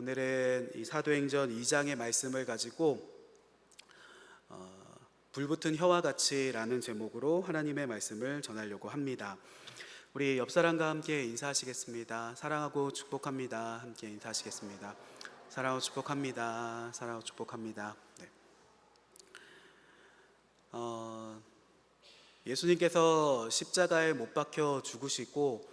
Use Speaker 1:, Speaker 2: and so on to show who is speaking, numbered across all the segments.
Speaker 1: 오늘은 이 사도행전 2장의 말씀을 가지고 불붙은 혀와 같이라는 제목으로 하나님의 말씀을 전하려고 합니다. 우리 옆 사람과 함께 인사하시겠습니다. 사랑하고 축복합니다. 함께 인사하시겠습니다. 사랑하고 축복합니다. 사랑하고 축복합니다. 네. 예수님께서 십자가에 못 박혀 죽으시고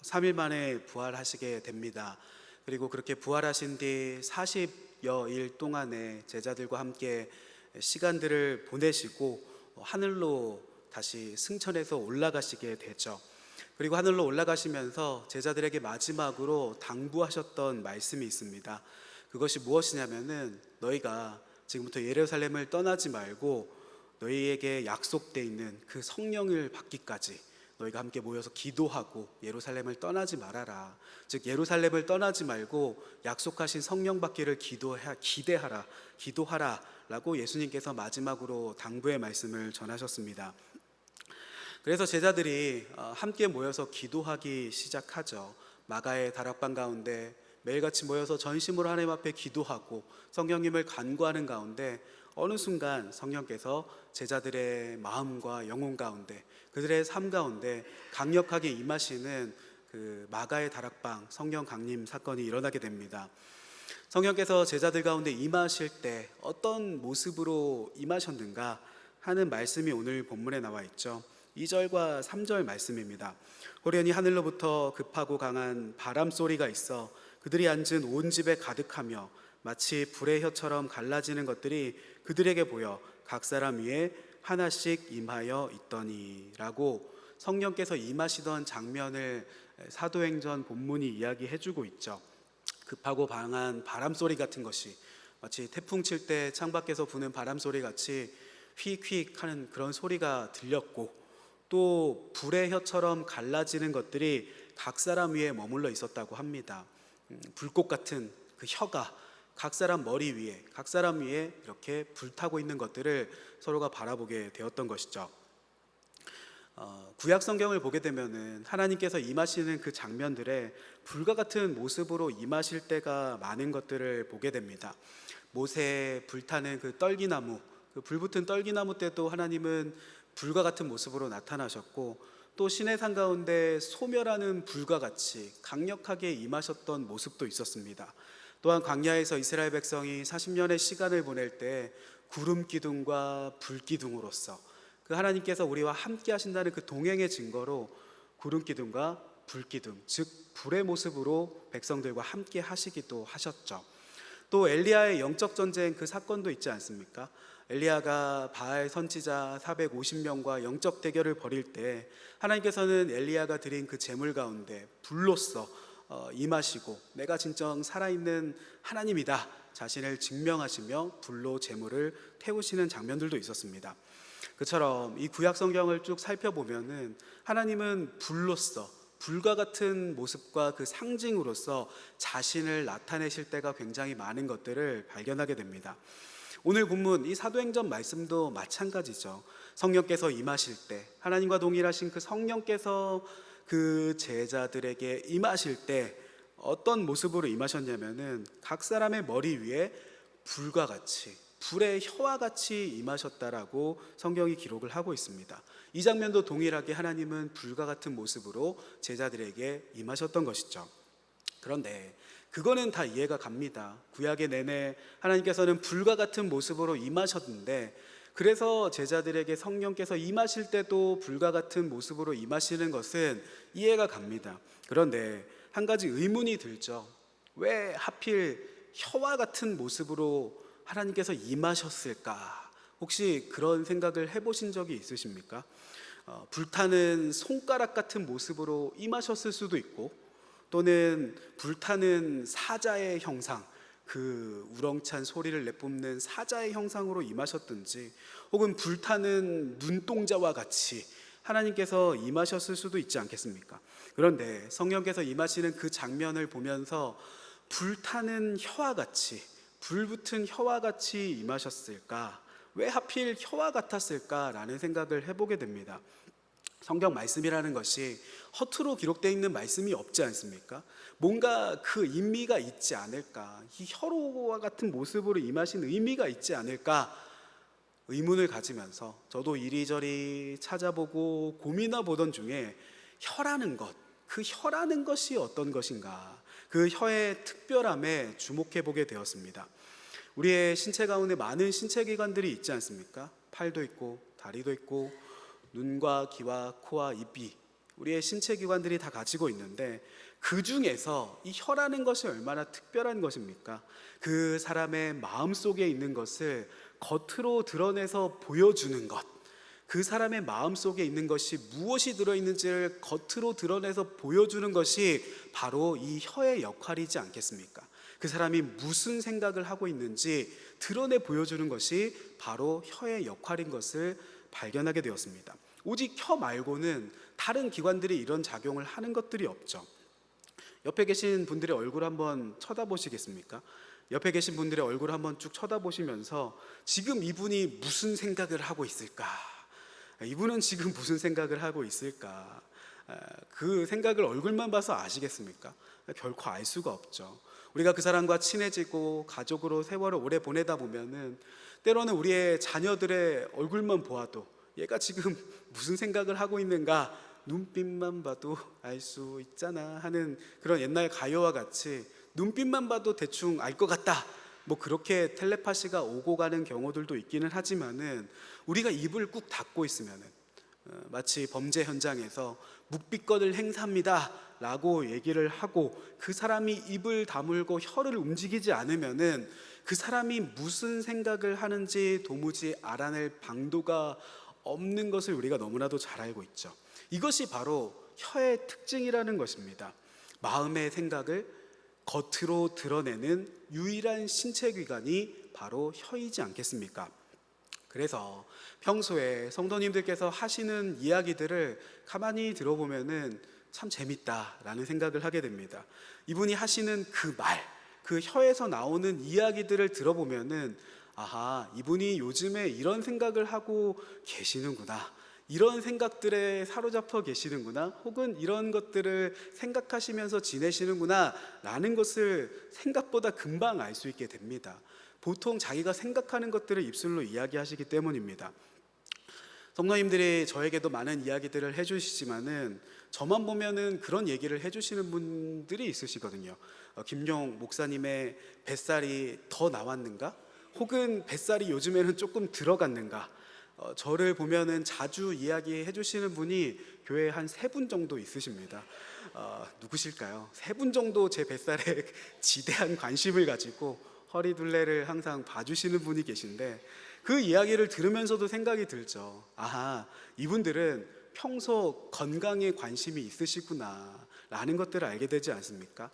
Speaker 1: 3일 만에 부활하시게 됩니다. 그리고 그렇게 부활하신 뒤 40여 일 동안에 제자들과 함께 시간들을 보내시고 하늘로 다시 승천해서 올라가시게 되죠. 그리고 하늘로 올라가시면서 제자들에게 마지막으로 당부하셨던 말씀이 있습니다. 그것이 무엇이냐면은 너희가 지금부터 예루살렘을 떠나지 말고 너희에게 약속되어 있는 그 성령을 받기까지 너희가 함께 모여서 기도하고 예루살렘을 떠나지 말아라. 즉 예루살렘을 떠나지 말고 약속하신 성령 받기를 기도하라 라고 예수님께서 마지막으로 당부의 말씀을 전하셨습니다. 그래서 제자들이 함께 모여서 기도하기 시작하죠. 마가의 다락방 가운데 매일같이 모여서 전심으로 하나님 앞에 기도하고 성령님을 간구하는 가운데 어느 순간 성령께서 제자들의 마음과 영혼 가운데 그들의 삶 가운데 강력하게 임하시는 그 마가의 다락방 성령 강림 사건이 일어나게 됩니다. 성령께서 제자들 가운데 임하실 때 어떤 모습으로 임하셨는가 하는 말씀이 오늘 본문에 나와 있죠. 2절과 3절 말씀입니다. 호련히 하늘로부터 급하고 강한 바람 소리가 있어 그들이 앉은 온 집에 가득하며 마치 불의 혀처럼 갈라지는 것들이 그들에게 보여 각 사람 위에 하나씩 임하여 있더니 라고 성령께서 임하시던 장면을 사도행전 본문이 이야기해주고 있죠. 급하고 강한 바람소리 같은 것이 마치 태풍 칠 때 창밖에서 부는 바람소리 같이 휙휙 하는 그런 소리가 들렸고 또 불의 혀처럼 갈라지는 것들이 각 사람 위에 머물러 있었다고 합니다. 불꽃 같은 그 혀가 각 사람 머리 위에, 각 사람 위에 이렇게 불타고 있는 것들을 서로가 바라보게 되었던 것이죠. 구약 성경을 보게 되면은 하나님께서 임하시는 그 장면들에 불과 같은 모습으로 임하실 때가 많은 것들을 보게 됩니다. 모세 불타는 그 떨기나무, 그 불붙은 떨기나무 때도 하나님은 불과 같은 모습으로 나타나셨고 또 시내 산 가운데 소멸하는 불과 같이 강력하게 임하셨던 모습도 있었습니다. 또한 광야에서 이스라엘 백성이 40년의 시간을 보낼 때 구름 기둥과 불 기둥으로서 그 하나님께서 우리와 함께 하신다는 그 동행의 증거로 구름 기둥과 불 기둥, 즉 불의 모습으로 백성들과 함께 하시기도 하셨죠. 또 엘리야의 영적 전쟁 그 사건도 있지 않습니까? 엘리야가 바알 선지자 450명과 영적 대결을 벌일 때 하나님께서는 엘리야가 드린 그 제물 가운데 불로써 임하시고 내가 진정 살아있는 하나님이다 자신을 증명하시며 불로 제물을 태우시는 장면들도 있었습니다. 그처럼 이 구약 성경을 쭉 살펴보면은 하나님은 불로써 불과 같은 모습과 그 상징으로서 자신을 나타내실 때가 굉장히 많은 것들을 발견하게 됩니다. 오늘 본문 이 사도행전 말씀도 마찬가지죠. 성령께서 임하실 때 하나님과 동일하신 그 성령께서 그 제자들에게 임하실 때 어떤 모습으로 임하셨냐면은 각 사람의 머리 위에 불과 같이 불의 혀와 같이 임하셨다라고 성경이 기록을 하고 있습니다. 이 장면도 동일하게 하나님은 불과 같은 모습으로 제자들에게 임하셨던 것이죠. 그런데 그거는 다 이해가 갑니다. 구약의 내내 하나님께서는 불과 같은 모습으로 임하셨는데 그래서 제자들에게 성령께서 임하실 때도 불과 같은 모습으로 임하시는 것은 이해가 갑니다. 그런데 한 가지 의문이 들죠. 왜 하필 혀와 같은 모습으로 하나님께서 임하셨을까? 혹시 그런 생각을 해보신 적이 있으십니까? 불타는 손가락 같은 모습으로 임하셨을 수도 있고 또는 불타는 사자의 형상, 그 우렁찬 소리를 내뿜는 사자의 형상으로 임하셨든지 혹은 불타는 눈동자와 같이 하나님께서 임하셨을 수도 있지 않겠습니까? 그런데 성령께서 임하시는 그 장면을 보면서 불타는 혀와 같이 불붙은 혀와 같이 임하셨을까? 왜 하필 혀와 같았을까라는 생각을 해보게 됩니다. 성경 말씀이라는 것이 허투루 기록되어 있는 말씀이 없지 않습니까? 뭔가 그 의미가 있지 않을까, 이 혀로와 같은 모습으로 임하신 의미가 있지 않을까 의문을 가지면서 저도 이리저리 찾아보고 고민해 보던 중에 혀라는 것, 그 혀라는 것이 어떤 것인가, 그 혀의 특별함에 주목해 보게 되었습니다. 우리의 신체 가운데 많은 신체 기관들이 있지 않습니까? 팔도 있고 다리도 있고 눈과 귀와 코와 입이 우리의 신체 기관들이 다 가지고 있는데, 그 중에서 이 혀라는 것이 얼마나 특별한 것입니까? 그 사람의 마음 속에 있는 것을 겉으로 드러내서 보여주는 것, 그 사람의 마음 속에 있는 것이 무엇이 들어있는지를 겉으로 드러내서 보여주는 것이 바로 이 혀의 역할이지 않겠습니까? 그 사람이 무슨 생각을 하고 있는지 드러내 보여주는 것이 바로 혀의 역할인 것을 발견하게 되었습니다. 오직 혀 말고는 다른 기관들이 이런 작용을 하는 것들이 없죠. 옆에 계신 분들의 얼굴 한번 쳐다보시겠습니까? 옆에 계신 분들의 얼굴 한번 쭉 쳐다보시면서 지금 이분이 무슨 생각을 하고 있을까? 이분은 지금 무슨 생각을 하고 있을까? 그 생각을 얼굴만 봐서 아시겠습니까? 결코 알 수가 없죠. 우리가 그 사람과 친해지고 가족으로 세월을 오래 보내다 보면은 때로는 우리의 자녀들의 얼굴만 보아도 얘가 지금 무슨 생각을 하고 있는가, 눈빛만 봐도 알 수 있잖아 하는 그런 옛날 가요와 같이 눈빛만 봐도 대충 알 것 같다, 뭐 그렇게 텔레파시가 오고 가는 경우들도 있기는 하지만은 우리가 입을 꾹 닫고 있으면은 마치 범죄 현장에서 묵비권을 행사합니다 라고 얘기를 하고 그 사람이 입을 다물고 혀를 움직이지 않으면은 그 사람이 무슨 생각을 하는지 도무지 알아낼 방도가 없는 것을 우리가 너무나도 잘 알고 있죠. 이것이 바로 혀의 특징이라는 것입니다. 마음의 생각을 겉으로 드러내는 유일한 신체 기관이 바로 혀이지 않겠습니까? 그래서 평소에 성도님들께서 하시는 이야기들을 가만히 들어보면은 참 재밌다라는 생각을 하게 됩니다. 이분이 하시는 그 말, 그 혀에서 나오는 이야기들을 들어보면은 아하, 이분이 요즘에 이런 생각을 하고 계시는구나, 이런 생각들에 사로잡혀 계시는구나, 혹은 이런 것들을 생각하시면서 지내시는구나 라는 것을 생각보다 금방 알 수 있게 됩니다. 보통 자기가 생각하는 것들을 입술로 이야기하시기 때문입니다. 성도님들이 저에게도 많은 이야기들을 해주시지만은 저만 보면은 그런 얘기를 해주시는 분들이 있으시거든요. 김용 목사님의 뱃살이 더 나왔는가? 혹은 뱃살이 요즘에는 조금 들어갔는가? 저를 보면은 자주 이야기해 주시는 분이 교회에 한 3분 정도 있으십니다. 누구실까요? 3분 정도 제 뱃살에 지대한 관심을 가지고 허리둘레를 항상 봐주시는 분이 계신데, 그 이야기를 들으면서도 생각이 들죠. 아하, 이분들은 평소 건강에 관심이 있으시구나 라는 것들을 알게 되지 않습니까?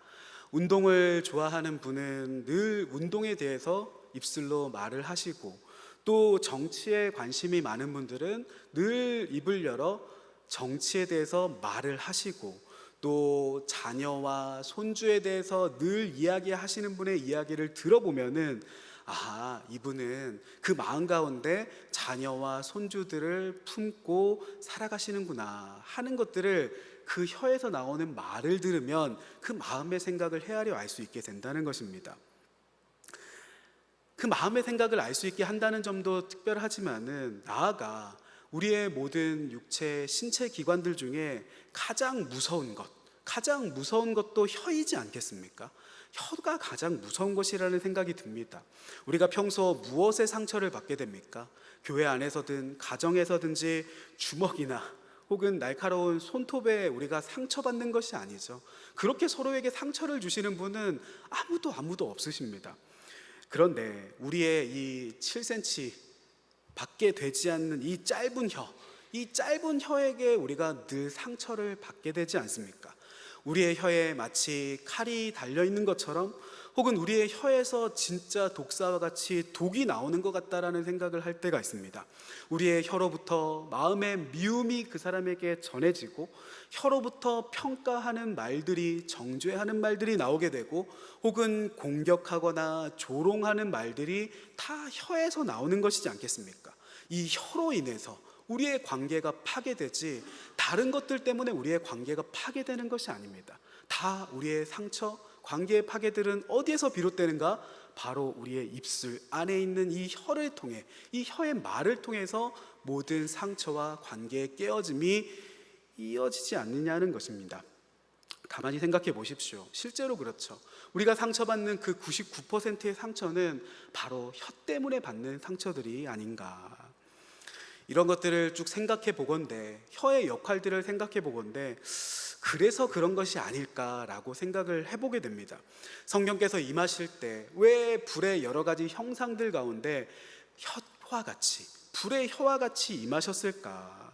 Speaker 1: 운동을 좋아하는 분은 늘 운동에 대해서 입술로 말을 하시고, 또 정치에 관심이 많은 분들은 늘 입을 열어 정치에 대해서 말을 하시고, 또 자녀와 손주에 대해서 늘 이야기하시는 분의 이야기를 들어보면은 아, 이분은 그 마음 가운데 자녀와 손주들을 품고 살아가시는구나 하는 것들을 그 혀에서 나오는 말을 들으면 그 마음의 생각을 헤아려 알 수 있게 된다는 것입니다. 그 마음의 생각을 알 수 있게 한다는 점도 특별하지만은 나아가 우리의 모든 육체, 신체 기관들 중에 가장 무서운 것도 혀이지 않겠습니까? 혀가 가장 무서운 것이라는 생각이 듭니다. 우리가 평소 무엇에 상처를 받게 됩니까? 교회 안에서든 가정에서든지 주먹이나 혹은 날카로운 손톱에 우리가 상처받는 것이 아니죠. 그렇게 서로에게 상처를 주시는 분은 아무도 없으십니다. 그런데 우리의 이 7cm 밖에 되지 않는 이 짧은 혀에게 우리가 늘 상처를 받게 되지 않습니까? 우리의 혀에 마치 칼이 달려있는 것처럼, 혹은 우리의 혀에서 진짜 독사와 같이 독이 나오는 것 같다라는 생각을 할 때가 있습니다. 우리의 혀로부터 마음의 미움이 그 사람에게 전해지고, 혀로부터 평가하는 말들이, 정죄하는 말들이 나오게 되고, 혹은 공격하거나 조롱하는 말들이 다 혀에서 나오는 것이지 않겠습니까? 이 혀로 인해서 우리의 관계가 파괴되지 다른 것들 때문에 우리의 관계가 파괴되는 것이 아닙니다. 다 우리의 상처, 관계의 파괴들은 어디에서 비롯되는가? 바로 우리의 입술 안에 있는 이 혀를 통해, 이 혀의 말을 통해서 모든 상처와 관계의 깨어짐이 이어지지 않느냐는 것입니다. 가만히 생각해 보십시오. 실제로 그렇죠. 우리가 상처받는 그 99%의 상처는 바로 혀 때문에 받는 상처들이 아닌가. 이런 것들을 쭉 생각해 보건대, 혀의 역할들을 생각해 보건대, 그래서 그런 것이 아닐까라고 생각을 해보게 됩니다. 성령께서 임하실 때 왜 불의 여러 가지 형상들 가운데 혀와 같이, 불의 혀와 같이 임하셨을까?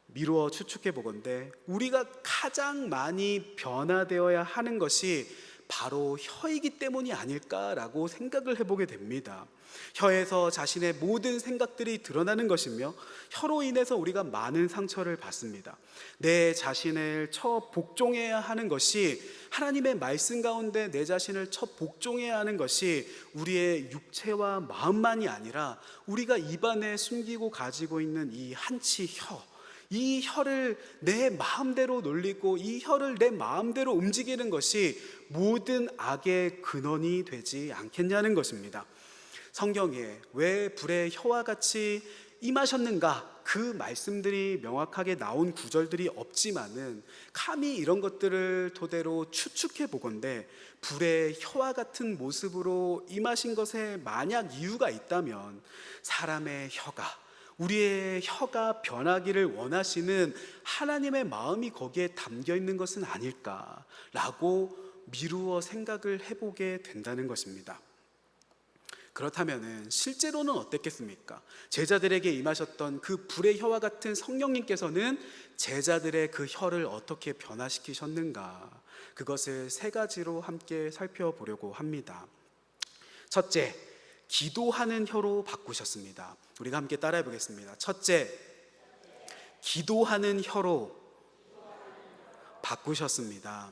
Speaker 1: 미루어 추측해 보건대 우리가 가장 많이 변화되어야 하는 것이 바로 혀이기 때문이 아닐까라고 생각을 해보게 됩니다. 혀에서 자신의 모든 생각들이 드러나는 것이며 혀로 인해서 우리가 많은 상처를 받습니다. 내 자신을 복종해야 하는 것이, 하나님의 말씀 가운데 내 자신을 복종해야 하는 것이 우리의 육체와 마음만이 아니라 우리가 입안에 숨기고 가지고 있는 이 한치 혀, 이 혀를 내 마음대로 놀리고 이 혀를 내 마음대로 움직이는 것이 모든 악의 근원이 되지 않겠냐는 것입니다. 성경에 왜 불의 혀와 같이 임하셨는가, 그 말씀들이 명확하게 나온 구절들이 없지만은 감히 이런 것들을 토대로 추측해 보건대 불의 혀와 같은 모습으로 임하신 것에 만약 이유가 있다면 사람의 혀가, 우리의 혀가 변하기를 원하시는 하나님의 마음이 거기에 담겨 있는 것은 아닐까라고 미루어 생각을 해보게 된다는 것입니다. 그렇다면 실제로는 어땠겠습니까? 제자들에게 임하셨던 그 불의 혀와 같은 성령님께서는 제자들의 그 혀를 어떻게 변화시키셨는가? 그것을 세 가지로 함께 살펴보려고 합니다. 첫째, 기도하는 혀로 바꾸셨습니다. 우리가 함께 따라해 보겠습니다. 첫째, 기도하는 혀로 바꾸셨습니다.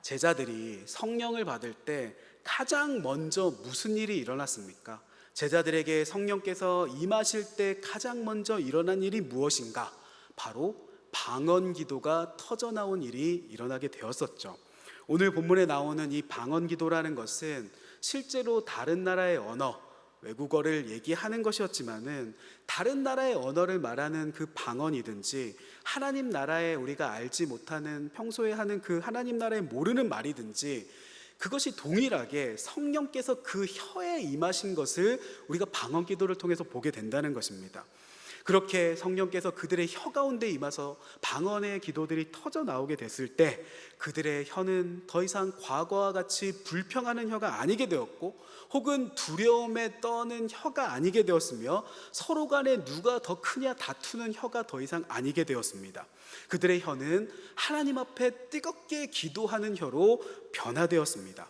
Speaker 1: 제자들이 성령을 받을 때 가장 먼저 무슨 일이 일어났습니까? 제자들에게 성령께서 임하실 때 가장 먼저 일어난 일이 무엇인가? 바로 방언 기도가 터져 나온 일이 일어나게 되었었죠. 오늘 본문에 나오는 이 방언 기도라는 것은 실제로 다른 나라의 언어, 외국어를 얘기하는 것이었지만은 다른 나라의 언어를 말하는 그 방언이든지 하나님 나라에 우리가 알지 못하는, 평소에 하는 그 하나님 나라에 모르는 말이든지 그것이 동일하게 성령께서 그 혀에 임하신 것을 우리가 방언 기도를 통해서 보게 된다는 것입니다. 그렇게 성령께서 그들의 혀 가운데 임하서 방언의 기도들이 터져 나오게 됐을 때 그들의 혀는 더 이상 과거와 같이 불평하는 혀가 아니게 되었고, 혹은 두려움에 떠는 혀가 아니게 되었으며, 서로 간에 누가 더 크냐 다투는 혀가 더 이상 아니게 되었습니다. 그들의 혀는 하나님 앞에 뜨겁게 기도하는 혀로 변화되었습니다.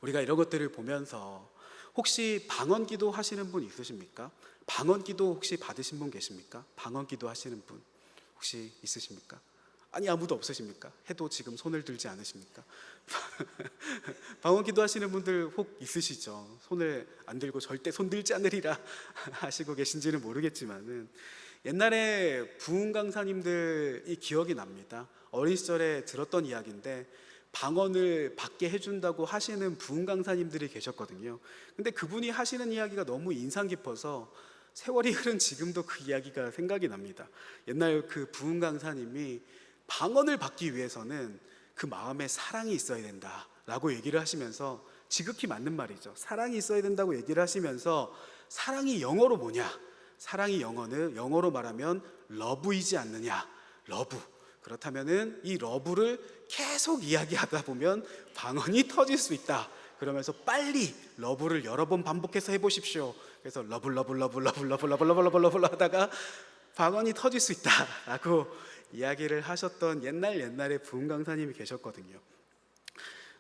Speaker 1: 우리가 이런 것들을 보면서 혹시 방언 기도 하시는 분 있으십니까? 방언 기도 혹시 받으신 분 계십니까? 방언 기도 하시는 분 혹시 있으십니까? 아니, 아무도 없으십니까? 해도 지금 손을 들지 않으십니까? 방언 기도 하시는 분들 혹 있으시죠? 손을 안 들고 절대 손 들지 않으리라 하시고 계신지는 모르겠지만은 옛날에 부흥 강사님들이 기억이 납니다. 어린 시절에 들었던 이야기인데 방언을 받게 해준다고 하시는 부흥 강사님들이 계셨거든요. 근데 그분이 하시는 이야기가 너무 인상 깊어서 세월이 흐른 지금도 그 이야기가 생각이 납니다. 옛날 그 부흥 강사님이 방언을 받기 위해서는 그 마음에 사랑이 있어야 된다라고 얘기를 하시면서, 지극히 맞는 말이죠. 사랑이 있어야 된다고 얘기를 하시면서, 사랑이 영어로 뭐냐? 사랑이 영어로 말하면 러브이지 않느냐? 러브. 그렇다면은 이 러브를 계속 이야기하다 보면 방언이 터질 수 있다. 그러면서 빨리 러브를 여러 번 반복해서 해보십시오. 그래서 러브 하다가 방언이 터질 수 있다라고 이야기를 하셨던 옛날에 부흥 강사님이 계셨거든요.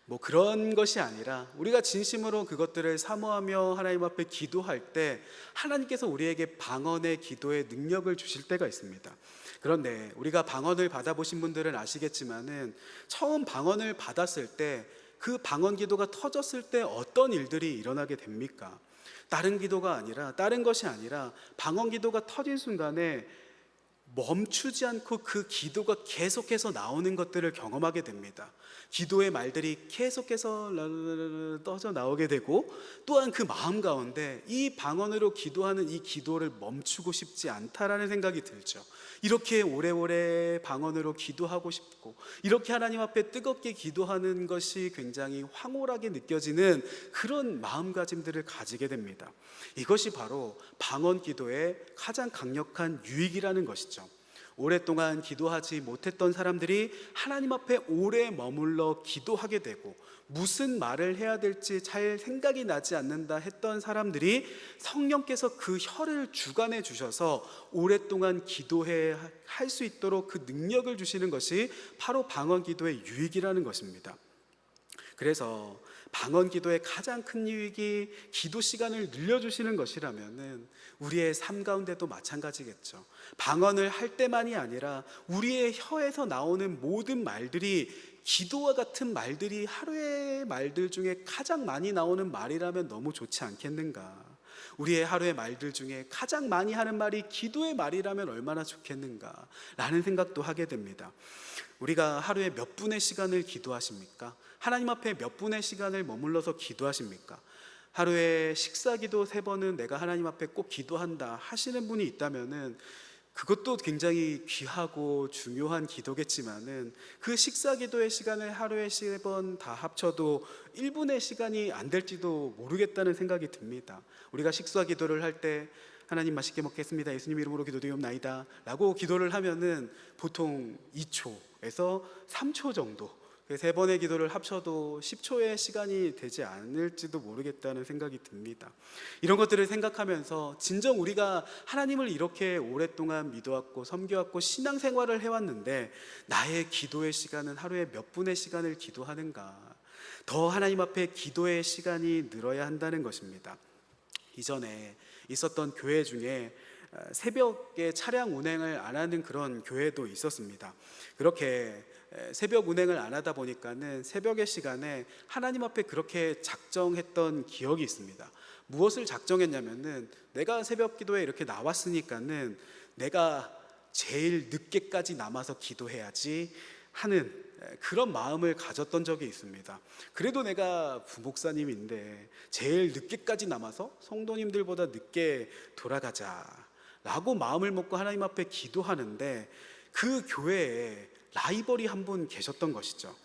Speaker 1: 뭐 그런 것이 아니라 우리가 진심으로 그것들을 사모하며 하나님 앞에 기도할 때 하나님께서 우리에게 방언의 기도의 능력을 주실 때가 있습니다. 그런데 우리가 방언을 받아보신 분들은 아시겠지만은 처음 방언을 받았을 때 그 방언 기도가 터졌을 때 어떤 일들이 일어나게 됩니까? 다른 기도가 아니라, 다른 것이 아니라 방언 기도가 터진 순간에 멈추지 않고 그 기도가 계속해서 나오는 것들을 경험하게 됩니다. 기도의 말들이 계속해서 떠져 나오게 되고, 또한 그 마음 가운데 이 방언으로 기도하는 이 기도를 멈추고 싶지 않다라는 생각이 들죠. 이렇게 오래오래 방언으로 기도하고 싶고, 이렇게 하나님 앞에 뜨겁게 기도하는 것이 굉장히 황홀하게 느껴지는 그런 마음가짐들을 가지게 됩니다. 이것이 바로 방언 기도의 가장 강력한 유익이라는 것이죠. 오랫동안 기도하지 못했던 사람들이 하나님 앞에 오래 머물러 기도하게 되고, 무슨 말을 해야 될지 잘 생각이 나지 않는다 했던 사람들이 성령께서 그 혀를 주관해 주셔서 오랫동안 기도해 할 수 있도록 그 능력을 주시는 것이 바로 방언 기도의 유익이라는 것입니다. 그래서 방언 기도의 가장 큰 유익이 기도 시간을 늘려주시는 것이라면은 우리의 삶 가운데도 마찬가지겠죠. 방언을 할 때만이 아니라 우리의 혀에서 나오는 모든 말들이 기도와 같은 말들이 하루의 말들 중에 가장 많이 나오는 말이라면 너무 좋지 않겠는가. 우리의 하루의 말들 중에 가장 많이 하는 말이 기도의 말이라면 얼마나 좋겠는가 라는 생각도 하게 됩니다. 우리가 하루에 몇 분의 시간을 기도하십니까? 하나님 앞에 몇 분의 시간을 머물러서 기도하십니까? 하루에 식사기도 3번은 내가 하나님 앞에 꼭 기도한다 하시는 분이 있다면은 그것도 굉장히 귀하고 중요한 기도겠지만은 그 식사기도의 시간을 하루에 3번 다 합쳐도 1분의 시간이 안 될지도 모르겠다는 생각이 듭니다. 우리가 식사기도를 할 때 하나님 맛있게 먹겠습니다, 예수님 이름으로 기도드리옵나이다 라고 기도를 하면은 보통 2초에서 3초 정도, 3번의 기도를 합쳐도 10초의 시간이 되지 않을지도 모르겠다는 생각이 듭니다. 이런 것들을 생각하면서 진정 우리가 하나님을 이렇게 오랫동안 믿어왔고 섬겨왔고 신앙생활을 해왔는데 나의 기도의 시간은 하루에 몇 분의 시간을 기도하는가? 더 하나님 앞에 기도의 시간이 늘어야 한다는 것입니다. 이전에 있었던 교회 중에 새벽에 차량 운행을 안 하는 그런 교회도 있었습니다. 그렇게 새벽 운행을 안 하다 보니까는 새벽의 시간에 하나님 앞에 그렇게 작정했던 기억이 있습니다. 무엇을 작정했냐면은 내가 새벽 기도에 이렇게 나왔으니까는 내가 제일 늦게까지 남아서 기도해야지 하는 그런 마음을 가졌던 적이 있습니다. 그래도 내가 부목사님인데 제일 늦게까지 남아서 성도님들보다 늦게 돌아가자 라고 마음을 먹고 하나님 앞에 기도하는데, 그 교회에 라이벌이 한 분 계셨던 것이죠.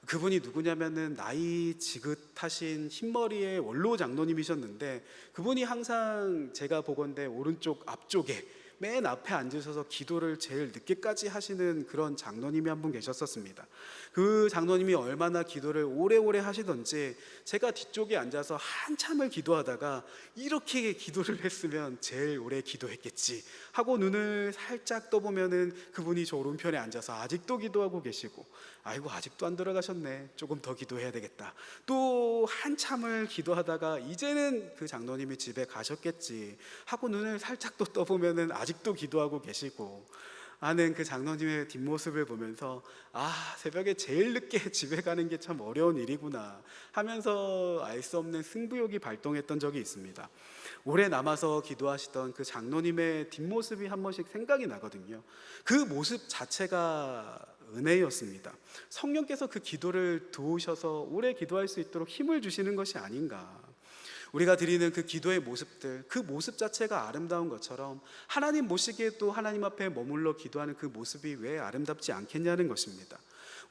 Speaker 1: 그분이 누구냐면은 나이 지긋하신 흰머리의 원로 장로님이셨는데, 그분이 항상 제가 보건대 오른쪽 앞쪽에 맨 앞에 앉으셔서 기도를 제일 늦게까지 하시는 그런 장로님이 한 분 계셨었습니다. 그 장로님이 얼마나 기도를 오래오래 하시던지 제가 뒤쪽에 앉아서 한참을 기도하다가 이렇게 기도를 했으면 제일 오래 기도했겠지 하고 눈을 살짝 떠보면은 그분이 저 오른편에 앉아서 아직도 기도하고 계시고, 아이고 아직도 안 돌아가셨네, 조금 더 기도해야 되겠다. 또 한참을 기도하다가 이제는 그 장로님이 집에 가셨겠지 하고 눈을 살짝 또 떠보면은 아직도 기도하고 계시고 하는 그 장로님의 뒷모습을 보면서 새벽에 제일 늦게 집에 가는 게 참 어려운 일이구나 하면서 알 수 없는 승부욕이 발동했던 적이 있습니다. 오래 남아서 기도하시던 그 장로님의 뒷모습이 한 번씩 생각이 나거든요. 그 모습 자체가 은혜였습니다. 성령께서 그 기도를 도우셔서 오래 기도할 수 있도록 힘을 주시는 것이 아닌가. 우리가 드리는 그 기도의 모습들, 그 모습 자체가 아름다운 것처럼 하나님 모시기에 또 하나님 앞에 머물러 기도하는 그 모습이 왜 아름답지 않겠냐는 것입니다.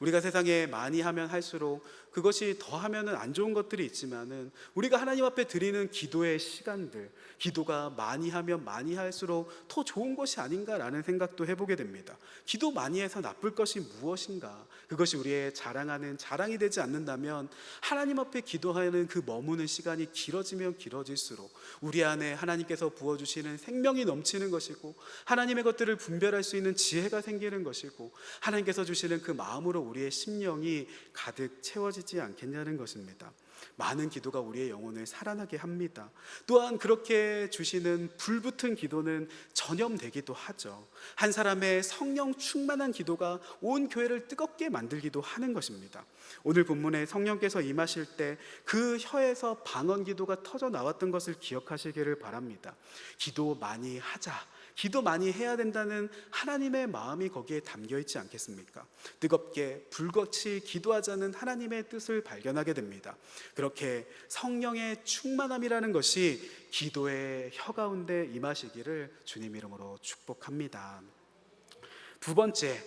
Speaker 1: 우리가 세상에 많이 하면 할수록 그것이 더 하면은 안 좋은 것들이 있지만은 우리가 하나님 앞에 드리는 기도의 시간들, 기도가 많이 하면 많이 할수록 더 좋은 것이 아닌가라는 생각도 해보게 됩니다. 기도 많이 해서 나쁠 것이 무엇인가? 그것이 우리의 자랑하는 자랑이 되지 않는다면 하나님 앞에 기도하는 그 머무는 시간이 길어지면 길어질수록 우리 안에 하나님께서 부어주시는 생명이 넘치는 것이고, 하나님의 것들을 분별할 수 있는 지혜가 생기는 것이고, 하나님께서 주시는 그 마음으로 우리의 심령이 가득 채워지지 않겠냐는 것입니다. 많은 기도가 우리의 영혼을 살아나게 합니다. 또한 그렇게 주시는 불붙은 기도는 전염되기도 하죠. 한 사람의 성령 충만한 기도가 온 교회를 뜨겁게 만들기도 하는 것입니다. 오늘 본문에 성령께서 임하실 때 그 혀에서 방언 기도가 터져 나왔던 것을 기억하시기를 바랍니다. 기도 많이 하자, 기도 많이 해야 된다는 하나님의 마음이 거기에 담겨 있지 않겠습니까? 뜨겁게 불같이 기도하자는 하나님의 뜻을 발견하게 됩니다. 그렇게 성령의 충만함이라는 것이 기도의 혀 가운데 임하시기를 주님 이름으로 축복합니다. 두 번째,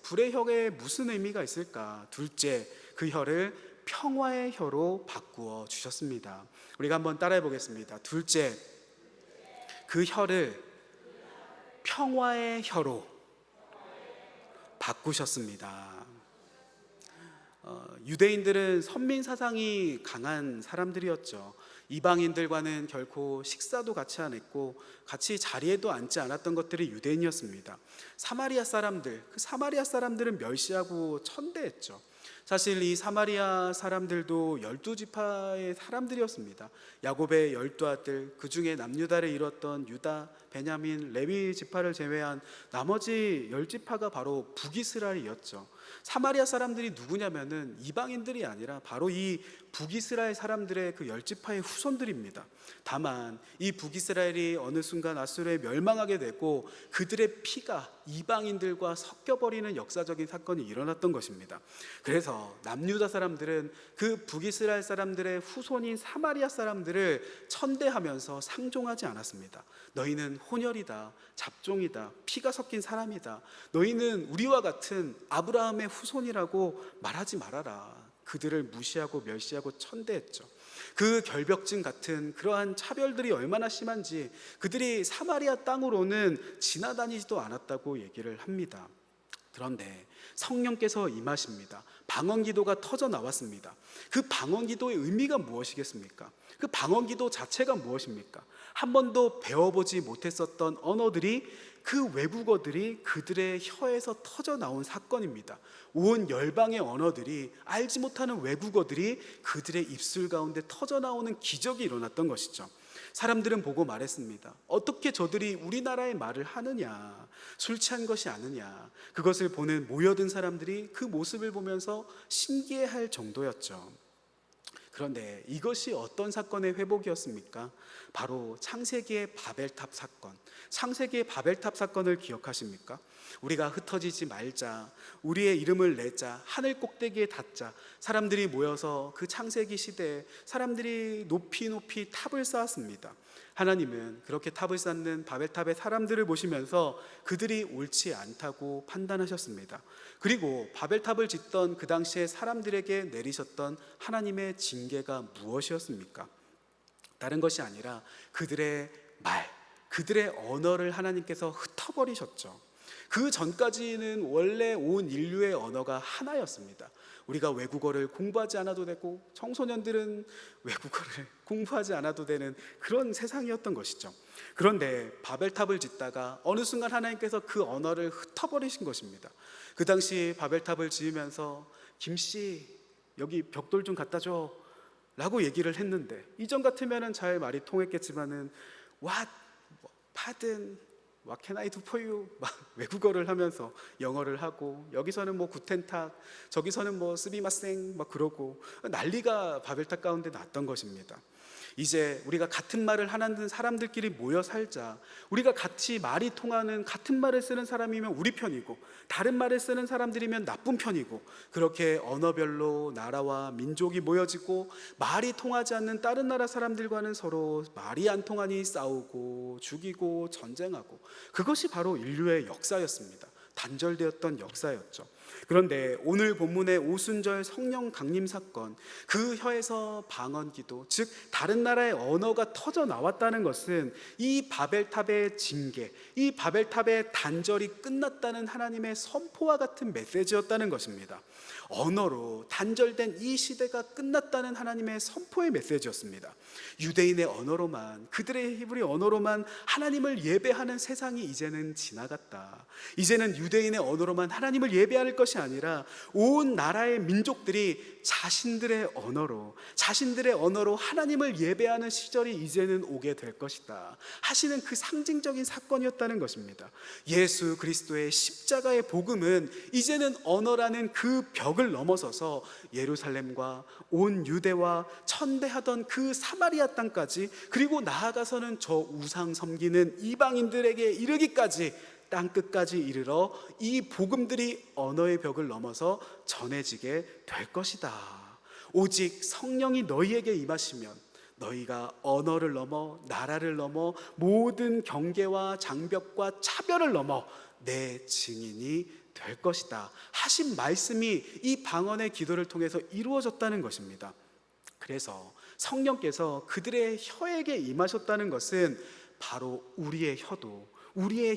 Speaker 1: 불의 혀에 무슨 의미가 있을까? 둘째, 그 혀를 평화의 혀로 바꾸어 주셨습니다. 우리가 한번 따라해 보겠습니다. 둘째, 그 혀를 평화의 혀로 바꾸셨습니다. 유대인들은 선민 사상이 강한 사람들이었죠. 이방인들과는 결코 식사도 같이 안 했고 같이 자리에도 앉지 않았던 것들이 유대인이었습니다. 사마리아 사람들은 멸시하고 천대했죠. 사실 이 사마리아 사람들도 12지파의 사람들이었습니다. 야곱의 12아들, 그 중에 남유다를 이뤘던 유다, 베냐민, 레위 지파를 제외한 나머지 10지파가 바로 북이스라엘이었죠. 사마리아 사람들이 누구냐면은 이방인들이 아니라 바로 이 북이스라엘 사람들의 그 10지파의 후손들입니다. 다만 이 북이스라엘이 어느 순간 아수르에 멸망하게 되고 그들의 피가 이방인들과 섞여버리는 역사적인 사건이 일어났던 것입니다. 그래서 남유다 사람들은 그 북이스라엘 사람들의 후손인 사마리아 사람들을 천대하면서 상종하지 않았습니다. 너희는 혼혈이다, 잡종이다, 피가 섞인 사람이다, 너희는 우리와 같은 아브라함의 후손이라고 말하지 말아라. 그들을 무시하고 멸시하고 천대했죠. 그 결벽증 같은 그러한 차별들이 얼마나 심한지 그들이 사마리아 땅으로는 지나다니지도 않았다고 얘기를 합니다. 그런데 성령께서 임하십니다. 방언 기도가 터져 나왔습니다. 그 방언 기도의 의미가 무엇이겠습니까? 그 방언 기도 자체가 무엇입니까? 한 번도 배워보지 못했었던 언어들이, 그 외국어들이 그들의 혀에서 터져 나온 사건입니다. 온 열방의 언어들이, 알지 못하는 외국어들이 그들의 입술 가운데 터져 나오는 기적이 일어났던 것이죠. 사람들은 보고 말했습니다. 어떻게 저들이 우리나라의 말을 하느냐, 술 취한 것이 아느냐. 그것을 보는 모여든 사람들이 그 모습을 보면서 신기해할 정도였죠. 그런데 이것이 어떤 사건의 회복이었습니까? 바로 창세기의 바벨탑 사건. 창세기의 바벨탑 사건을 기억하십니까? 우리가 흩어지지 말자, 우리의 이름을 내자, 하늘 꼭대기에 닿자. 사람들이 모여서 그 창세기 시대에 사람들이 높이 탑을 쌓았습니다. 하나님은 그렇게 탑을 쌓는 바벨탑의 사람들을 보시면서 그들이 옳지 않다고 판단하셨습니다. 그리고 바벨탑을 짓던 그 당시에 사람들에게 내리셨던 하나님의 징계가 무엇이었습니까? 다른 것이 아니라 그들의 말, 그들의 언어를 하나님께서 흩어버리셨죠. 그 전까지는 원래 온 인류의 언어가 하나였습니다. 우리가 외국어를 공부하지 않아도 되고 청소년들은 외국어를 공부하지 않아도 되는 그런 세상이었던 것이죠. 그런데 바벨탑을 짓다가 어느 순간 하나님께서 그 언어를 흩어버리신 것입니다. 그 당시 바벨탑을 지으면서 김씨 여기 벽돌 좀 갖다 줘 라고 얘기를 했는데, 이전 같으면 잘 말이 통했겠지만은 What? Pardon? What can I do for you? 막 외국어를 하면서 영어를 하고, 여기서는 뭐 구텐탁, 저기서는 뭐 스비마생 막 그러고 난리가 바벨탑 가운데 났던 것입니다. 이제 우리가 같은 말을 하는 사람들끼리 모여 살자, 우리가 같이 말이 통하는 같은 말을 쓰는 사람이면 우리 편이고 다른 말을 쓰는 사람들이면 나쁜 편이고, 그렇게 언어별로 나라와 민족이 모여지고 말이 통하지 않는 다른 나라 사람들과는 서로 말이 안 통하니 싸우고 죽이고 전쟁하고, 그것이 바로 인류의 역사였습니다. 단절되었던 역사였죠. 그런데 오늘 본문의 오순절 성령 강림 사건, 그 혀에서 방언 기도, 즉 다른 나라의 언어가 터져 나왔다는 것은 이 바벨탑의 징계, 이 바벨탑의 단절이 끝났다는 하나님의 선포와 같은 메시지였다는 것입니다. 언어로 단절된 이 시대가 끝났다는 하나님의 선포의 메시지였습니다. 유대인의 언어로만, 그들의 히브리 언어로만 하나님을 예배하는 세상이 이제는 지나갔다. 이제는 유대인의 언어로만 하나님을 예배할 것이 아니라 온 나라의 민족들이 자신들의 언어로 하나님을 예배하는 시절이 이제는 오게 될 것이다 하시는 그 상징적인 사건이었다는 것입니다. 예수 그리스도의 십자가의 복음은 이제는 언어라는 그 벽을 넘어서서 예루살렘과 온 유대와 천대하던 그 사마리아 땅까지, 그리고 나아가서는 저 우상 섬기는 이방인들에게 이르기까지, 땅끝까지 이르러 이 복음들이 언어의 벽을 넘어서 전해지게 될 것이다. 오직 성령이 너희에게 임하시면 너희가 언어를 넘어 나라를 넘어 모든 경계와 장벽과 차별을 넘어 내 증인이 될 것이다 하신 말씀이 이 방언의 기도를 통해서 이루어졌다는 것입니다. 그래서 성령께서 그들의 혀에게 임하셨다는 것은 바로 우리의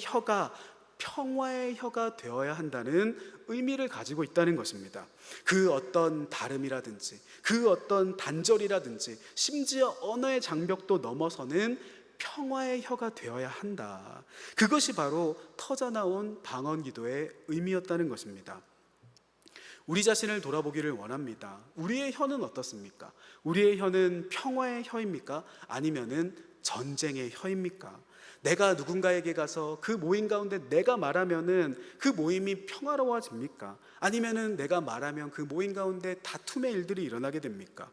Speaker 1: 혀가 평화의 혀가 되어야 한다는 의미를 가지고 있다는 것입니다. 그 어떤 다름이라든지 그 어떤 단절이라든지 심지어 언어의 장벽도 넘어서는 평화의 혀가 되어야 한다. 그것이 바로 터져나온 방언 기도의 의미였다는 것입니다. 우리 자신을 돌아보기를 원합니다. 우리의 혀는 어떻습니까? 우리의 혀는 평화의 혀입니까? 아니면은 전쟁의 혀입니까? 내가 누군가에게 가서 그 모임 가운데 내가 말하면은 그 모임이 평화로워집니까? 아니면은 내가 말하면 그 모임 가운데 다툼의 일들이 일어나게 됩니까?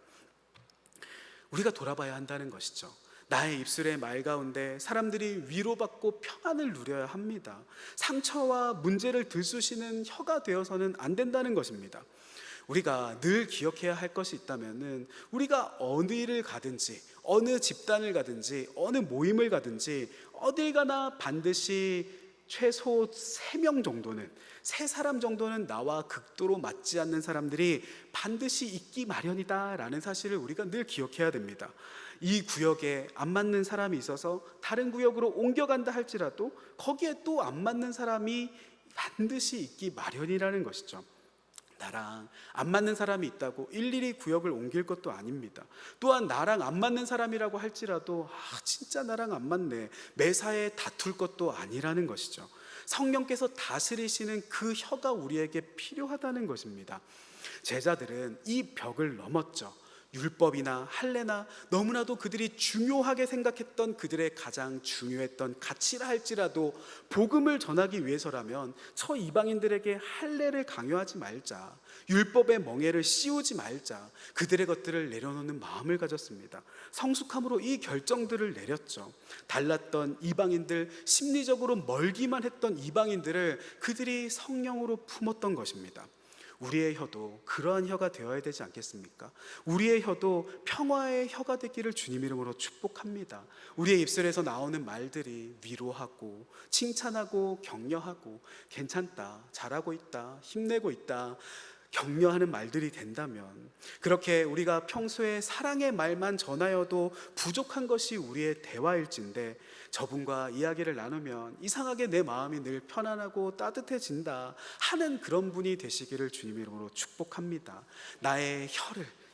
Speaker 1: 우리가 돌아봐야 한다는 것이죠. 나의 입술의 말 가운데 사람들이 위로받고 평안을 누려야 합니다. 상처와 문제를 들쑤시는 혀가 되어서는 안 된다는 것입니다. 우리가 늘 기억해야 할 것이 있다면은 우리가 어느 일을 가든지 어느 집단을 가든지 어느 모임을 가든지 어딜 가나 반드시 최소 3명 정도는, 3사람 정도는 나와 극도로 맞지 않는 사람들이 반드시 있기 마련이다라는 사실을 우리가 늘 기억해야 됩니다. 이 구역에 안 맞는 사람이 있어서 다른 구역으로 옮겨간다 할지라도 거기에 또 안 맞는 사람이 반드시 있기 마련이라는 것이죠. 나랑 안 맞는 사람이 있다고 일일이 구역을 옮길 것도 아닙니다. 또한 나랑 안 맞는 사람이라고 할지라도 진짜 나랑 안 맞네, 매사에 다툴 것도 아니라는 것이죠. 성령께서 다스리시는 그 혀가 우리에게 필요하다는 것입니다. 제자들은 이 벽을 넘었죠. 율법이나 할례나 너무나도 그들이 중요하게 생각했던 그들의 가장 중요했던 가치라 할지라도 복음을 전하기 위해서라면 저 이방인들에게 할례를 강요하지 말자, 율법의 멍에를 씌우지 말자, 그들의 것들을 내려놓는 마음을 가졌습니다. 성숙함으로 이 결정들을 내렸죠. 달랐던 이방인들, 심리적으로 멀기만 했던 이방인들을 그들이 성령으로 품었던 것입니다. 우리의 혀도 그러한 혀가 되어야 되지 않겠습니까? 우리의 혀도 평화의 혀가 되기를 주님 이름으로 축복합니다. 우리의 입술에서 나오는 말들이 위로하고 칭찬하고 격려하고 괜찮다, 잘하고 있다, 힘내고 있다, 격려하는 말들이 된다면, 그렇게 우리가 평소에 사랑의 말만 전하여도 부족한 것이 우리의 대화일진데 저분과 이야기를 나누면 이상하게 내 마음이 늘 편안하고 따뜻해진다 하는 그런 분이 되시기를 주님 이름으로 축복합니다. 나의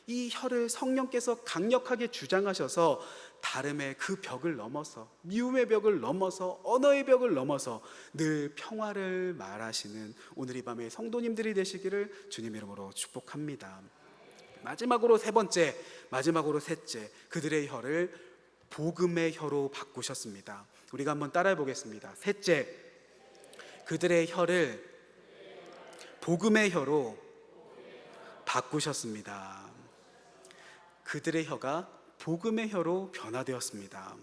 Speaker 1: 이 혀를 성령께서 강력하게 주장하셔서 다름의 그 벽을 넘어서, 미움의 벽을 넘어서, 언어의 벽을 넘어서 늘 평화를 말하시는 오늘 이 밤의 성도님들이 되시기를 주님 이름으로 축복합니다. 마지막으로 셋째, 그들의 혀를 복음의 혀로 바꾸셨습니다. 우리가 한번 따라해 보겠습니다. 셋째, 그들의 혀를 복음의 혀로 바꾸셨습니다. 그들의 혀가 복음의 혀로 변화되었습니다.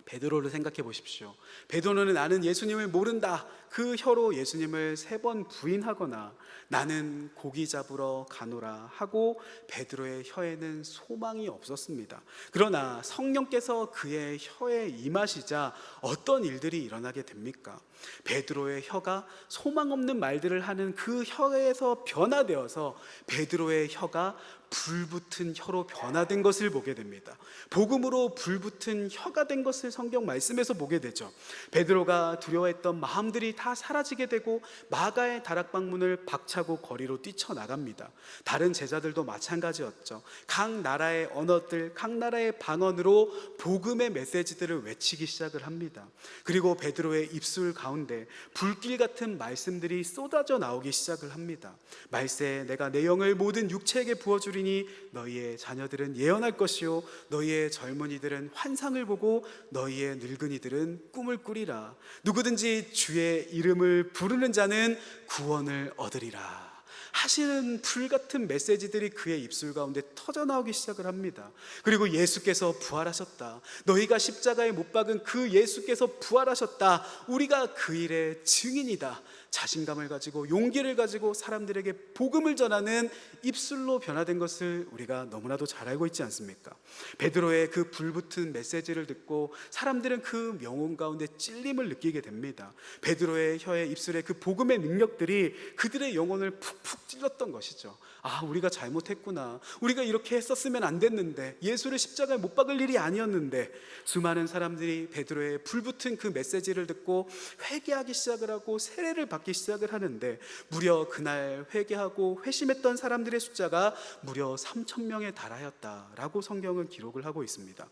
Speaker 1: 베드로를 생각해 보십시오. 베드로는 나는 예수님을 모른다, 그 혀로 예수님을 3번 부인하거나 나는 고기 잡으러 가노라 하고 베드로의 혀에는 소망이 없었습니다. 그러나 성령께서 그의 혀에 임하시자 어떤 일들이 일어나게 됩니까? 베드로의 혀가 소망 없는 말들을 하는 그 혀에서 변화되어서 베드로의 혀가 불붙은 혀로 변화된 것을 보게 됩니다. 복음으로 불붙은 혀가 된 것을 성경 말씀에서 보게 되죠. 베드로가 두려워했던 마음들이 다 사라지게 되고 마가의 다락방문을 박차고 거리로 뛰쳐나갑니다. 다른 제자들도 마찬가지였죠. 각 나라의 언어들, 각 나라의 방언으로 복음의 메시지들을 외치기 시작을 합니다. 그리고 베드로의 입술 가운데 불길 같은 말씀들이 쏟아져 나오기 시작을 합니다. 말세 내가 내 영을 모든 육체에게 부어주리니 너희의 자녀들은 예언할 것이요 너희의 젊은이들은 환상을 보고 너희의 늙은이들은 꿈을 꾸리라. 누구든지 주의 이름을 부르는 자는 구원을 얻으리라 하시는 불같은 메시지들이 그의 입술 가운데 터져나오기 시작을 합니다. 그리고 예수께서 부활하셨다, 너희가 십자가에 못 박은 그 예수께서 부활하셨다, 우리가 그 일의 증인이다, 자신감을 가지고 용기를 가지고 사람들에게 복음을 전하는 입술로 변화된 것을 우리가 너무나도 잘 알고 있지 않습니까? 베드로의 그 불붙은 메시지를 듣고 사람들은 그 영혼 가운데 찔림을 느끼게 됩니다. 베드로의 혀에 입술에 그 복음의 능력들이 그들의 영혼을 푹푹 찔렀던 것이죠. 아, 우리가 잘못했구나, 우리가 이렇게 했었으면 안 됐는데, 예수를 십자가에 못 박을 일이 아니었는데. 수많은 사람들이 베드로의 불붙은 그 메시지를 듣고 회개하기 시작을 하고 세례를 받기 시작을 하는데, 무려 그날 회개하고 회심했던 사람들의 숫자가 무려 3,000명에 달하였다라고 성경은 기록을 하고 있습니다.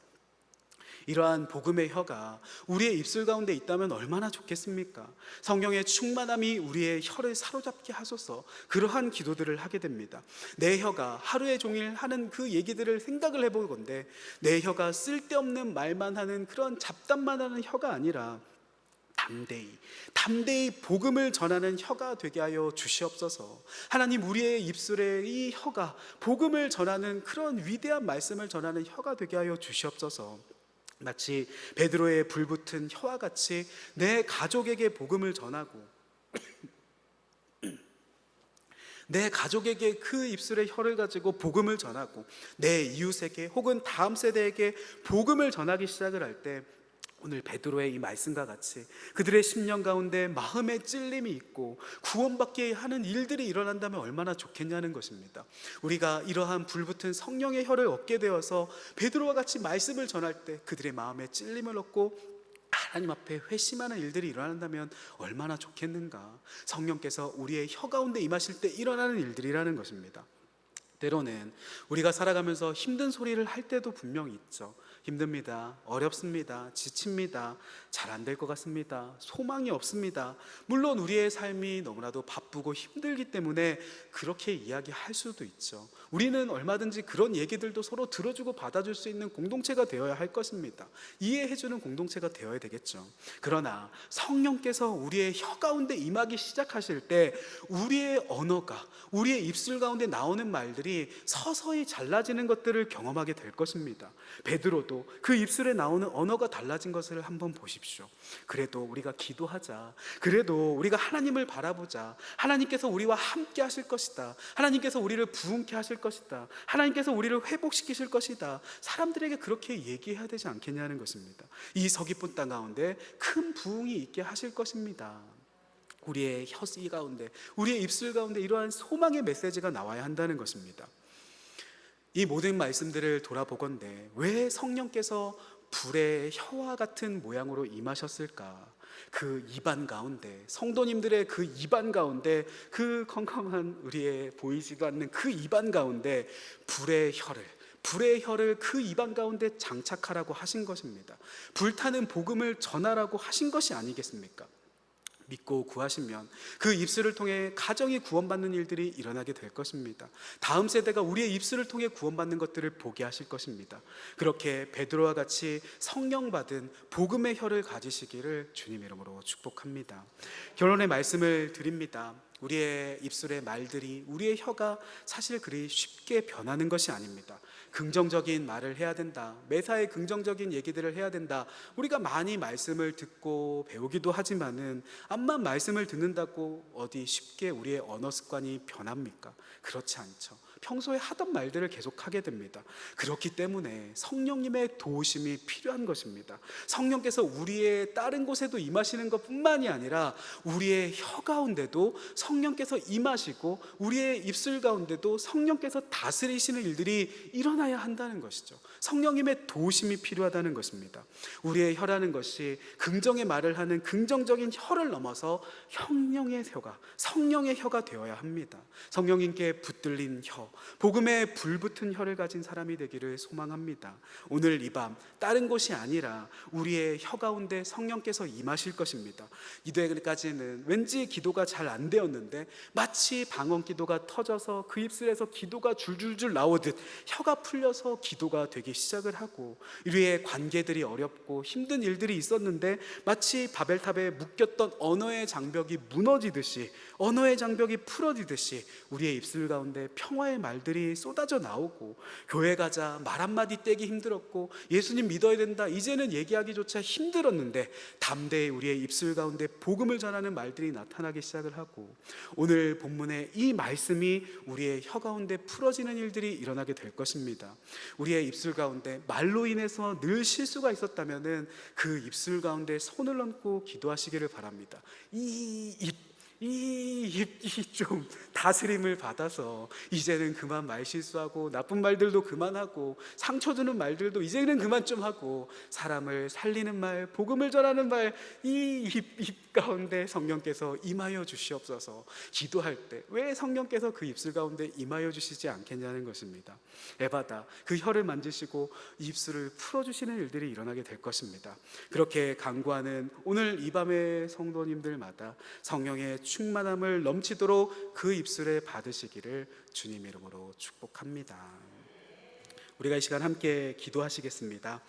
Speaker 1: 이러한 복음의 혀가 우리의 입술 가운데 있다면 얼마나 좋겠습니까? 성령의 충만함이 우리의 혀를 사로잡게 하소서, 그러한 기도들을 하게 됩니다. 내 혀가 하루에 종일 하는 그 얘기들을 생각을 해볼 건데, 내 혀가 쓸데없는 말만 하는 그런 잡담만 하는 혀가 아니라 담대히 복음을 전하는 혀가 되게 하여 주시옵소서. 하나님, 우리의 입술에 이 혀가 복음을 전하는 그런 위대한 말씀을 전하는 혀가 되게 하여 주시옵소서. 마치 베드로의 불붙은 혀와 같이 내 가족에게 복음을 전하고 내 가족에게 그 입술의 혀를 가지고 복음을 전하고 내 이웃에게 혹은 다음 세대에게 복음을 전하기 시작을 할 때, 오늘 베드로의 이 말씀과 같이 그들의 심령 가운데 마음의 찔림이 있고 구원받게 하는 일들이 일어난다면 얼마나 좋겠냐는 것입니다. 우리가 이러한 불붙은 성령의 혀를 얻게 되어서 베드로와 같이 말씀을 전할 때 그들의 마음에 찔림을 얻고 하나님 앞에 회심하는 일들이 일어난다면 얼마나 좋겠는가. 성령께서 우리의 혀 가운데 임하실 때 일어나는 일들이라는 것입니다. 때로는 우리가 살아가면서 힘든 소리를 할 때도 분명히 있죠. 힘듭니다, 어렵습니다, 지칩니다, 잘 안 될 것 같습니다, 소망이 없습니다. 물론 우리의 삶이 너무나도 바쁘고 힘들기 때문에 그렇게 이야기할 수도 있죠. 우리는 얼마든지 그런 얘기들도 서로 들어주고 받아줄 수 있는 공동체가 되어야 할 것입니다. 이해해주는 공동체가 되어야 되겠죠. 그러나 성령께서 우리의 혀 가운데 임하기 시작하실 때 우리의 언어가, 우리의 입술 가운데 나오는 말들이 서서히 달라지는 것들을 경험하게 될 것입니다. 베드로도 그 입술에 나오는 언어가 달라진 것을 한번 보십시오. 그래도 우리가 기도하자, 그래도 우리가 하나님을 바라보자, 하나님께서 우리와 함께 하실 것이다, 하나님께서 우리를 부흥케 하실 것이다, 하나님께서 우리를 회복시키실 것이다, 사람들에게 그렇게 얘기해야 되지 않겠냐는 것입니다. 이 서귀포 땅 가운데 큰 부흥이 있게 하실 것입니다. 우리의 혀씨 가운데, 우리의 입술 가운데 이러한 소망의 메시지가 나와야 한다는 것입니다. 이 모든 말씀들을 돌아보건대 왜 성령께서 불의 혀와 같은 모양으로 임하셨을까? 그 입안 가운데, 성도님들의 그 입안 가운데, 그 컴컴한 우리의 보이지도 않는 그 입안 가운데 불의 혀를 그 입안 가운데 장착하라고 하신 것입니다. 불타는 복음을 전하라고 하신 것이 아니겠습니까? 믿고 구하시면 그 입술을 통해 가정이 구원받는 일들이 일어나게 될 것입니다. 다음 세대가 우리의 입술을 통해 구원받는 것들을 보게 하실 것입니다. 그렇게 베드로와 같이 성령 받은 복음의 혀를 가지시기를 주님 이름으로 축복합니다. 결론의 말씀을 드립니다. 우리의 입술의 말들이, 우리의 혀가 사실 그리 쉽게 변하는 것이 아닙니다. 긍정적인 말을 해야 된다, 매사에 긍정적인 얘기들을 해야 된다, 우리가 많이 말씀을 듣고 배우기도 하지만은 암만 말씀을 듣는다고 어디 쉽게 우리의 언어 습관이 변합니까? 그렇지 않죠. 평소에 하던 말들을 계속하게 됩니다. 그렇기 때문에 성령님의 도우심이 필요한 것입니다. 성령께서 우리의 다른 곳에도 임하시는 것뿐만이 아니라 우리의 혀 가운데도 성령께서 임하시고 우리의 입술 가운데도 성령께서 다스리시는 일들이 일어나야 한다는 것이죠. 성령님의 도우심이 필요하다는 것입니다. 우리의 혀라는 것이 긍정의 말을 하는 긍정적인 혀를 넘어서 성령의 혀가 되어야 합니다. 성령님께 붙들린 혀, 복음에 불붙은 혀를 가진 사람이 되기를 소망합니다. 오늘 이 밤 다른 곳이 아니라 우리의 혀 가운데 성령께서 임하실 것입니다. 이때까지는 왠지 기도가 잘 안 되었는데 마치 방언 기도가 터져서 그 입술에서 기도가 줄줄줄 나오듯 혀가 풀려서 기도가 되기 시작을 하고, 우리의 관계들이 어렵고 힘든 일들이 있었는데 마치 바벨탑에 묶였던 언어의 장벽이 무너지듯이, 언어의 장벽이 풀어지듯이 우리의 입술 가운데 평화의 말들이 쏟아져 나오고, 교회 가자 말 한마디 떼기 힘들었고 예수님 믿어야 된다 이제는 얘기하기조차 힘들었는데 담대히 우리의 입술 가운데 복음을 전하는 말들이 나타나기 시작을 하고, 오늘 본문의 이 말씀이 우리의 혀 가운데 풀어지는 일들이 일어나게 될 것입니다. 우리의 입술 가운데 말로 인해서 늘 실수가 있었다면 그 입술 가운데 손을 얹고 기도하시기를 바랍니다. 이 입이 좀 다스림을 받아서 이제는 그만 말 실수하고 나쁜 말들도 그만하고 상처 주는 말들도 이제는 그만 좀 하고, 사람을 살리는 말, 복음을 전하는 말, 이 입 가운데 성령께서 임하여 주시옵소서. 기도할 때 왜 성령께서 그 입술 가운데 임하여 주시지 않겠냐는 것입니다. 에바다, 그 혀를 만지시고 입술을 풀어주시는 일들이 일어나게 될 것입니다. 그렇게 간구하는 오늘 이 밤의 성도님들마다 성령의 충만함을 넘치도록 그 입술에 받으시기를 주님 이름으로 축복합니다. 우리가 이 시간 함께 기도하시겠습니다.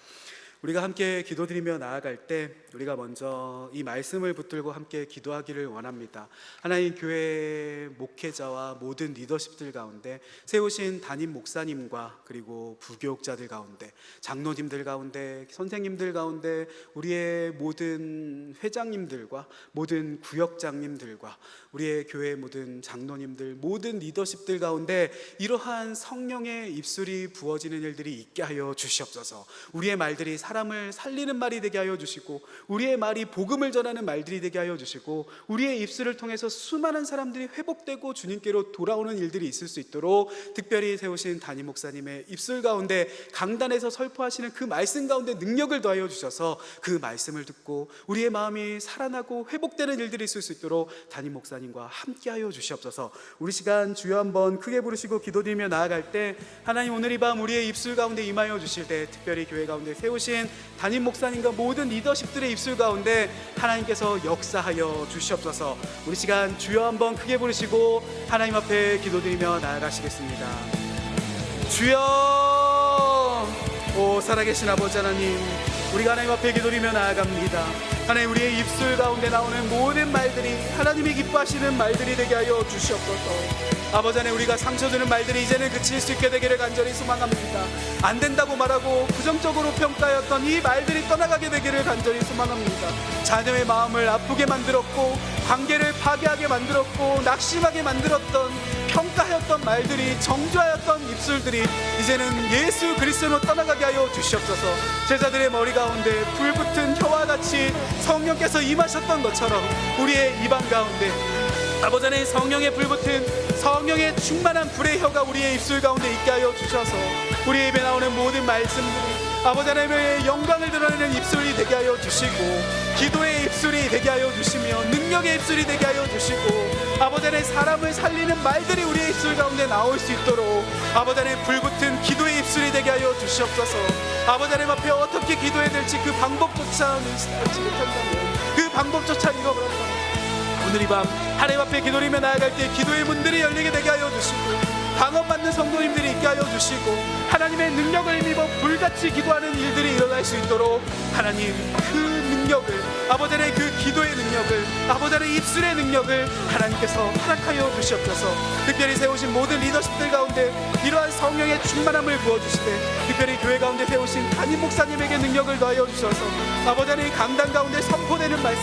Speaker 1: 우리가 함께 기도드리며 나아갈 때 우리가 먼저 이 말씀을 붙들고 함께 기도하기를 원합니다. 하나님 교회 목회자와 모든 리더십들 가운데 세우신 담임 목사님과 그리고 부교육자들 가운데, 장로님들 가운데, 선생님들 가운데, 우리의 모든 회장님들과 모든 구역장님들과 우리의 교회 모든 장로님들, 모든 리더십들 가운데 이러한 성령의 입술이 부어지는 일들이 있게 하여 주시옵소서. 우리의 말들이 사람을 살리는 말이 되게 하여 주시고, 우리의 말이 복음을 전하는 말들이 되게 하여 주시고, 우리의 입술을 통해서 수많은 사람들이 회복되고 주님께로 돌아오는 일들이 있을 수 있도록 특별히 세우신 담임 목사님의 입술 가운데 강단에서 설포하시는 그 말씀 가운데 능력을 더하여 주셔서 그 말씀을 듣고 우리의 마음이 살아나고 회복되는 일들이 있을 수 있도록 담임 목사님과 함께 하여 주시옵소서. 우리 시간 주여 한번 크게 부르시고 기도드리며 나아갈 때, 하나님 오늘 이 밤 우리의 입술 가운데 임하여 주실 때 특별히 교회 가운데 세우신 담임 목사님과 모든 리더십들의 입술 가운데 하나님께서 역사하여 주시옵소서. 우리 시간 주여 한번 크게 부르시고 하나님 앞에 기도드리며 나아가시겠습니다. 주여, 오 살아계신 아버지 하나님, 우리가 하나님 앞에 기도드리며 나아갑니다. 하나님 우리의 입술 가운데 나오는 모든 말들이 하나님이 기뻐하시는 말들이 되게 하여 주시옵소서. 아버지 하나님, 우리가 상처 주는 말들이 이제는 그칠 수 있게 되기를 간절히 소망합니다. 안 된다고 말하고 부정적으로 평가하였던 이 말들이 떠나가게 되기를 간절히 소망합니다. 자녀의 마음을 아프게 만들었고 관계를 파괴하게 만들었고 낙심하게 만들었던, 평가하였던 말들이, 정죄하였던 입술들이 이제는 예수 그리스도로 떠나가게 하여 주시옵소서. 제자들의 머리 가운데 불붙은 혀와 같이 성령께서 임하셨던 것처럼 우리의 입안 가운데 아버지 하나님 성령의 불붙은 성령의 충만한 불의 혀가 우리의 입술 가운데 있게 하여 주셔서 우리의 입에 나오는 모든 말씀들이 아버지 하나님의 영광을 드러내는 입술이 되게 하여 주시고, 기도의 입술이 되게 하여 주시며 능력의 입술이 되게 하여 주시고, 아버지 하나님 사람을 살리는 말들이 우리의 입술 가운데 나올 수 있도록 아버지 하나님 불붙은 기도의 입술이 되게 하여 주시옵소서. 아버지 하나님 앞에 어떻게 기도해야 될지 그 방법조차 알지 못한다면 그 방법조차 잃어버렸다면 오늘 이 밤 하나님 앞에 기도리며 나아갈 때 기도의 문들이 열리게 되게 하여 주시고, 방언받는 성도님들이 있게 하여 주시고, 하나님의 능력을 힘입어 불같이 기도하는 일들이 일어날 수 있도록 하나님 그 능력을, 아버지 하나님 그 기도의 능력을, 아버지 하나님 입술의 능력을 하나님께서 허락하여 주시옵소서. 특별히 세우신 모든 리더십들 가운데 이러한 성령의 충만함을 부어주시되, 특별히 교회 가운데 세우신 담임 목사님에게 능력을 더하여 주셔서 아버지 하나님 강단 가운데 선포되는 말씀,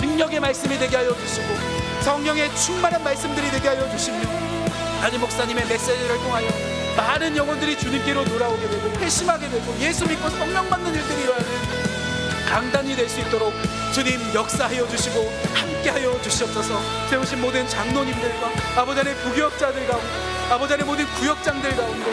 Speaker 1: 능력의 말씀이 되게 하여 주시고 성령의 충만한 말씀들이 되게 하여 주시며 담임 목사님의 메시지를 통하여 많은 영혼들이 주님께로 돌아오게 되고 회심하게 되고 예수 믿고 성령 받는 일들이 일어나는 강단이 될 수 있도록 주님 역사하여 주시고 함께하여 주시옵소서. 세우신 모든 장로님들과 아버지 안의 부교역자들 가운데, 아버지 안의 모든 구역장들 가운데,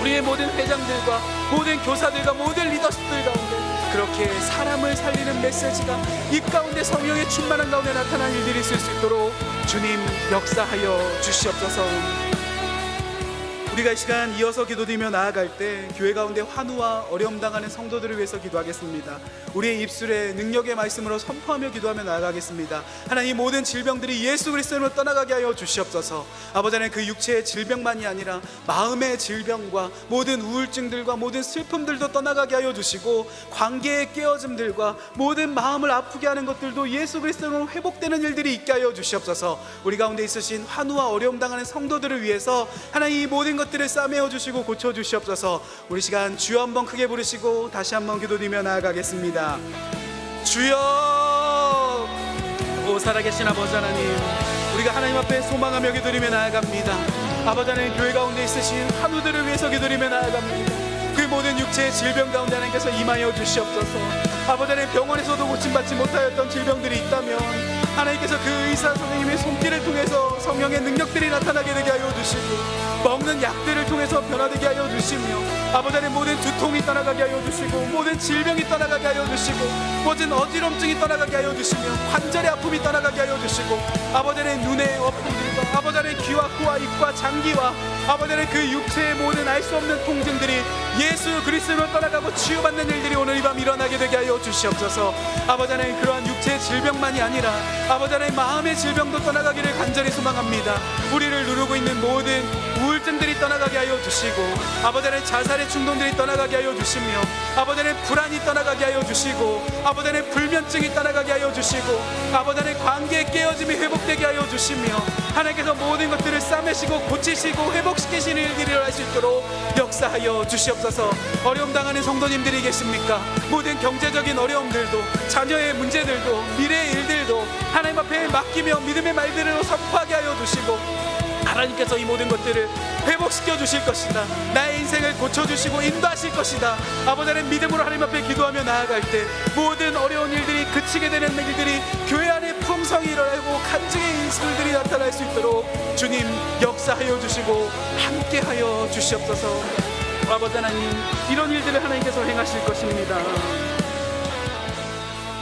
Speaker 1: 우리의 모든 회장들과 모든 교사들과 모든 리더십들 가운데 그렇게 사람을 살리는 메시지가 이 가운데 성령의 충만한 가운데 나타난 일들이 있을 수 있도록 주님 역사하여 주시옵소서. 우리가 이 시간 이어서 기도드리며 나아갈 때 교회 가운데 환우와 어려움 당하는 성도들을 위해서 기도하겠습니다. 우리의 입술에 능력의 말씀으로 선포하며 기도하며 나아가겠습니다. 하나님, 모든 질병들이 예수 그리스도로 떠나가게 하여 주시옵소서. 아버지 하나님, 그 육체의 질병만이 아니라 마음의 질병과 모든 우울증들과 모든 슬픔들도 떠나가게 하여 주시고 관계의 깨어짐들과 모든 마음을 아프게 하는 것들도 예수 그리스도로 회복되는 일들이 있게 하여 주시옵소서. 우리 가운데 있으신 환우와 어려움 당하는 성도들을 위해서 하나님 이 모든 것들을 싸매어 주시고 고쳐 주시옵소서. 우리 시간 주여 한번 크게 부르시고 다시 한번 기도드리며 나아가겠습니다. 주여. 오 살아계신 아버지 하나님, 우리가 하나님 앞에 소망하며 기도드리며 나아갑니다. 아버지 하나님, 교회 가운데 있으신 환우들을 위해서 기도드리며 나아갑니다. 그 모든 육체의 질병 가운데 하나님께서 임하여 주시옵소서. 아버지 하나님, 병원에서도 고침받지 못하였던 질병들이 있다면 하나님께서 그 의사 선생님의 손길을 통해서 성령의 능력들이 나타나게 되게 하여 주시고 먹는 약들을 통해서 변화되게 하여 주시며 아버지 하나님, 모든 두통이 떠나가게 하여 주시고 모든 질병이 떠나가게 하여 주시고 모든 어지럼증이 떠나가게 하여 주시며 관절의 아픔이 떠나가게 하여 주시고 아버지 하나님, 눈의 아픔들과 아버지 하나님, 귀와 코와 입과 장기와 아버지 하나님, 그 육체의 모든 알 수 없는 통증들이 예수 그리스도로 떠나가고 치유받는 일들이 오늘 이 밤 일어나게 되게 하여 주시옵소서. 아버지 하나님, 그러한 육체의 질병만이 아니라 아버지 하나님, 마음의 질병도 떠나가기를 간절히 소망합니다. 우리를 누르고 있는 모든 우울증들이 떠나가게 하여 주시고 아버지 하나님, 자살의 충동들이 떠나가게 하여 주시며 아버지 하나님, 불안이 떠나가게 하여 주시고 아버지 하나님, 불면증이 떠나가게 하여 주시고 아버지 하나님, 관계의 깨어짐이 회복되게 하여 주시며 하나님께서 모든 것들을 싸매시고 고치시고 회복시키시는 일들이 일어날 수 있도록 역사하여 주시옵소서. 어려움 당하는 성도님들이 계십니까? 모든 경제적인 어려움들도 자녀의 문제들도 미래의 일들도 하나님 앞에 맡기며 믿음의 말들을 선포하게 하여 주시고 하나님께서 이 모든 것들을 회복시켜 주실 것이다. 나의 인생을 고쳐주시고 인도하실 것이다. 아버지 하나님, 믿음으로 하나님 앞에 기도하며 나아갈 때 모든 어려운 일들이 그치게 되는 일들이 교회 안에 풍성이 일어나고 간증의 일들이 나타날 수 있도록 주님 역사하여 주시고 함께하여 주시옵소서. 아버지 하나님, 이런 일들을 하나님께서 행하실 것입니다.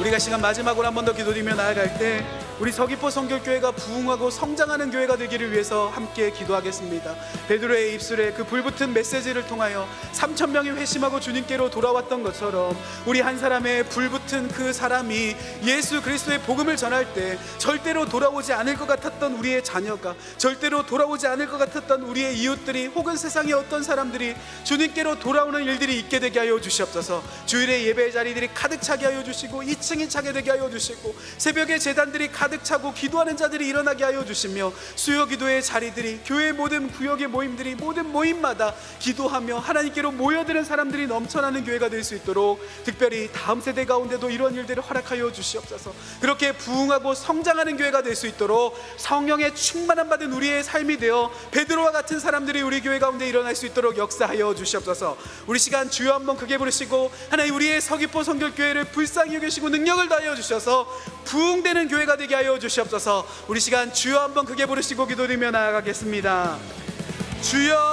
Speaker 1: 우리가 시간 마지막으로 한 번 더 기도드리며 나아갈 때 우리 서귀포 성결교회가 부흥하고 성장하는 교회가 되기를 위해서 함께 기도하겠습니다. 베드로의 입술에 그 불붙은 메시지를 통하여 3,000명이 회심하고 주님께로 돌아왔던 것처럼 우리 한 사람의 불붙은 그 사람이 예수 그리스도의 복음을 전할 때 절대로 돌아오지 않을 것 같았던 우리의 자녀가, 절대로 돌아오지 않을 것 같았던 우리의 이웃들이 혹은 세상의 어떤 사람들이 주님께로 돌아오는 일들이 있게 되게 하여 주시옵소서. 주일의 예배 자리들이 가득 차게 하여 주시고 2층이 차게 되게 하여 주시고 새벽에 제단들이 가득 차고 기도하는 자들이 일어나게 하여 주시며 수요 기도의 자리들이 교회의 모든 구역의 모임들이 모든 모임마다 기도하며 하나님께로 모여드는 사람들이 넘쳐나는 교회가 될 수 있도록 특별히 다음 세대 가운데도 이런 일들을 허락하여 주시옵소서. 그렇게 부흥하고 성장하는 교회가 될 수 있도록 성령의 충만함 받은 우리의 삶이 되어 베드로와 같은 사람들이 우리 교회 가운데 일어날 수 있도록 역사하여 주시옵소서. 우리 시간 주여 한번 크게 부르시고 하나님, 우리의 서귀포 성결교회를 불쌍히 여기시고 능력을 다하여 주셔서 부흥되는 교회가 되게 하여 주시옵소서. 우리 시간 주여 한번 크게 부르시고 기도드리며 나아가겠습니다.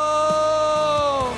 Speaker 1: 주여.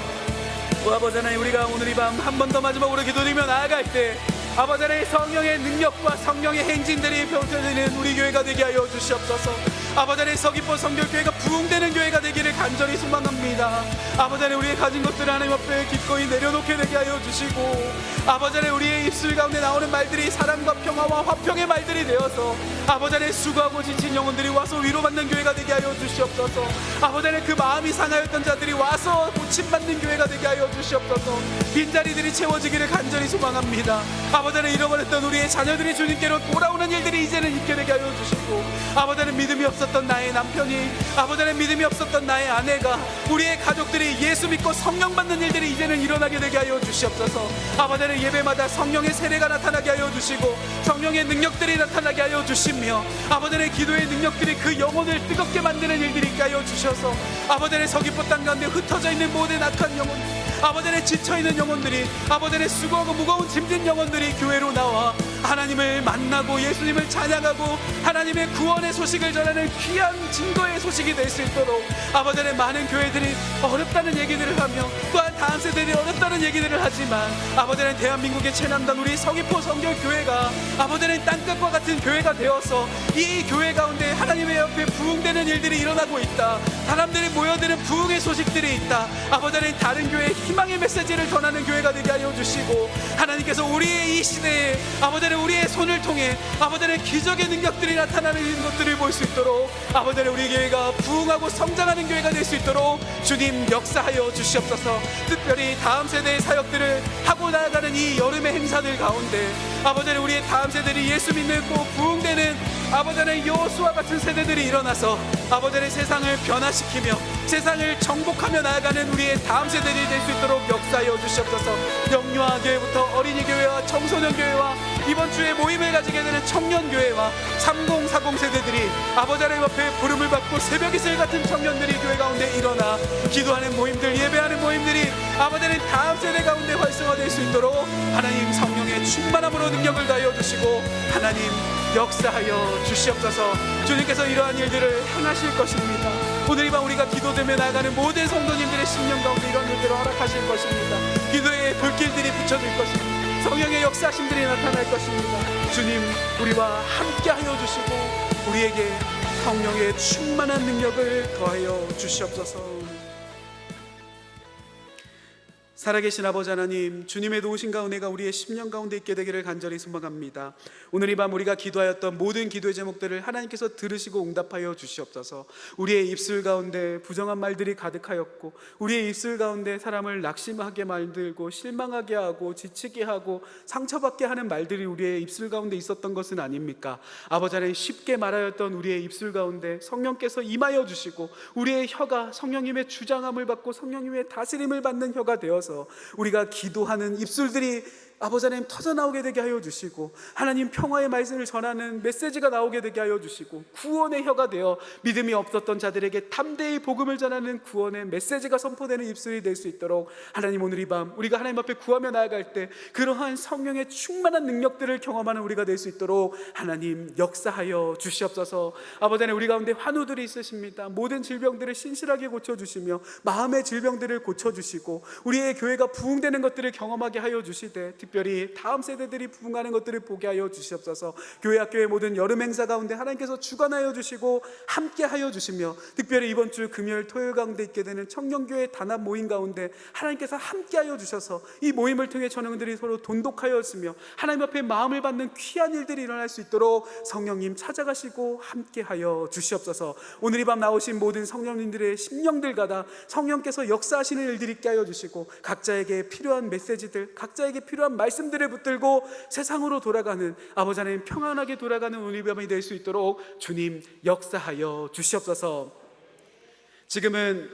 Speaker 1: 아버지 하나님, 우리가 오늘 이 밤 한 번 더 마지막으로 기도드리며 나아갈 때 아버지 하나님, 성령의 능력과 성령의 행진들이 펼쳐지는 우리 교회가 되게 하여 주시옵소서. 아버지 하나님, 서귀포 성결교회가 부흥되는 교회가 되기를 간절히 소망합니다. 아버지 하나님, 우리의 가진 것들을 하나님 앞에 기꺼이 내려놓게 되게 하여 주시고 아버지 하나님, 우리의 입술 가운데 나오는 말들이 사랑과 평화와 화평의 말들이 되어서 아버지 하나님, 수고하고 지친 영혼들이 와서 위로받는 교회가 되게 하여 주시옵소서. 아버지 하나님, 그 마음이 상하였던 자들이 와서 고침받는 교회가 되게 하여 주시옵소서. 빈자리들이 채워지기를 간절히 소망합니다. 아버지 하나님, 잃어버렸던 우리의 자녀들이 주님께로 돌아오는 일들이 이제는 있게 되게 하여 주시고 아버지 하나님, 믿음이 없어 없었던 나의 남편이, 아버지 하나님 믿음이 없었던 나의 아내가, 우리의 가족들이 예수 믿고 성령 받는 일들이 이제는 일어나게 되게 하여 주시옵소서. 아버지 하나님 예배마다 성령의 세례가 나타나게 하여 주시고 성령의 능력들이 나타나게 하여 주시며, 아버지 하나님 기도의 능력들이 그 영혼을 뜨겁게 만드는 일들이 있게 하여 주셔서 아버지 하나님 서귀포 땅 가운데 흩어져 있는 모든 악한 영혼, 아버지 하나님 지쳐있는 영혼들이, 아버지 하나님 수고하고 무거운 짐진 영혼들이 교회로 나와 하나님을 만나고 예수님을 찬양하고 하나님의 구원의 소식을 전하는 귀한 증거의 소식이 될 수 있도록, 아버지 하나님 많은 교회들이 어렵다는 얘기들을 하며 또한 다음 세대들이 어렵다는 얘기들을 하지만 아버지 하나님 대한민국의 최남단 우리 서귀포 성결교회가 아버지 하나님 땅끝과 같은 교회가 되어서 이 교회 가운데 하나님의 옆에 부흥되는 일들이 일어나고 있다. 사람들이 모여드는 부흥의 소식들이 있다. 아버지 하나님 다른 교회에 희망의 메시지를 전하는 교회가 되게 하여 주시고, 하나님께서 우리의 이 시대에 아버지 하나님 우리의 손을 통해 아버지 하나님 기적의 능력들이 나타나는 것들을 볼 수 있도록, 아버지 하나님 우리 교회가 부흥하고 성장하는 교회가 될 수 있도록 주님 역사하여 주시옵소서. 특별히 다음 세대의 사역들을 하고 나아가는 이 여름의 행사들 가운데 아버지 하나님 우리의 다음 세대들이 예수 믿고 부흥되는 아버지 하나님 여호수아 같은 세대들이 일어나서 아버지 하나님 세상을 변화시키며 세상을 정복하며 나아가는 우리의 다음 세대들이 될 수 있도록 역사하여 주시옵소서. 영유아 교회부터 어린이 교회와 청소년 교회와 이번 주에 모임을 가지게 되는 청년 교회와 3040 세대들이 아버지 하나님 앞에 부름을 받고 새벽 이슬 같은 청년들이 교회 가운데 일어나 기도하는 모임들, 예배하는 모임들이 아버지 하나님 다음 세대 가운데 활성화될 수 있도록 하나님 성령의 충만함으로 능력을 다하여 주시고 하나님 역사하여 주시옵소서. 주님께서 이러한 일들을 행하실 것입니다. 오늘 이 밤 우리가 기도되며 나아가는 모든 성도님들의 심령 가운데 이런 일들을 허락하실 것입니다. 기도의 불길들이 붙여질 것입니다. 성령의 역사심들이 나타날 것입니다. 주님 우리와 함께하여 주시고 우리에게 성령의 충만한 능력을 더하여 주시옵소서. 살아계신 아버지 하나님, 주님의 도우신 가운데가 우리의 심령 가운데 있게 되기를 간절히 소망합니다. 오늘 이 밤 우리가 기도하였던 모든 기도의 제목들을 하나님께서 들으시고 응답하여 주시옵소서. 우리의 입술 가운데 부정한 말들이 가득하였고 우리의 입술 가운데 사람을 낙심하게 만들고 실망하게 하고 지치게 하고 상처받게 하는 말들이 우리의 입술 가운데 있었던 것은 아닙니까? 아버지 하나님, 쉽게 말하였던 우리의 입술 가운데 성령께서 임하여 주시고 우리의 혀가 성령님의 주장함을 받고 성령님의 다스림을 받는 혀가 되어서 우리가 기도하는 입술들이 아버지 하나님 터져나오게 되게 하여 주시고 하나님 평화의 말씀을 전하는 메시지가 나오게 되게 하여 주시고 구원의 혀가 되어 믿음이 없었던 자들에게 담대히 복음을 전하는 구원의 메시지가 선포되는 입술이 될 수 있도록 하나님 오늘 이 밤 우리가 하나님 앞에 구하며 나아갈 때 그러한 성령의 충만한 능력들을 경험하는 우리가 될 수 있도록 하나님 역사하여 주시옵소서. 아버지 하나님, 우리 가운데 환우들이 있으십니다. 모든 질병들을 신실하게 고쳐주시며 마음의 질병들을 고쳐주시고 우리의 교회가 부흥되는 것들을 경험하게 하여 주시되 특별히 다음 세대들이 부흥하는 것들을 보게 하여 주시옵소서. 교회 학교의 모든 여름 행사 가운데 하나님께서 주관하여 주시고 함께 하여 주시며 특별히 이번 주 금요일 토요일 가운데 있게 되는 청년교회 단합 모임 가운데 하나님께서 함께 하여 주셔서 이 모임을 통해 전원들이 서로 돈독하였으며 하나님 앞에 마음을 받는 귀한 일들이 일어날 수 있도록 성령님 찾아가시고 함께 하여 주시옵소서. 오늘 이 밤 나오신 모든 성령님들의 심령들과다 성령께서 역사하시는 일들이 있게 하여 주시고 각자에게 필요한 메시지들, 각자에게 필요한 말씀들을 붙들고 세상으로 돌아가는 아버지 하나님 평안하게 돌아가는 오늘 이 밤이 될 수 있도록 주님 역사하여 주시옵소서. 지금은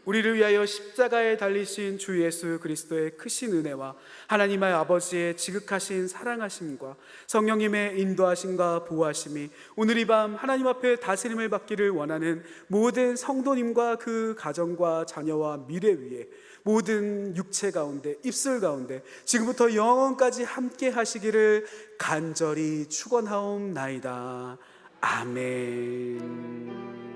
Speaker 1: 우리를 위하여 십자가에 달리신 주 예수 그리스도의 크신 은혜와 하나님의 아버지의 지극하신 사랑하심과 성령님의 인도하심과 보호하심이 오늘 이 밤 하나님 앞에 다스림을 받기를 원하는 모든 성도님과 그 가정과 자녀와 미래 위에 모든 육체 가운데 입술 가운데 지금부터 영원까지 함께 하시기를 간절히 축원하옵나이다. 아멘.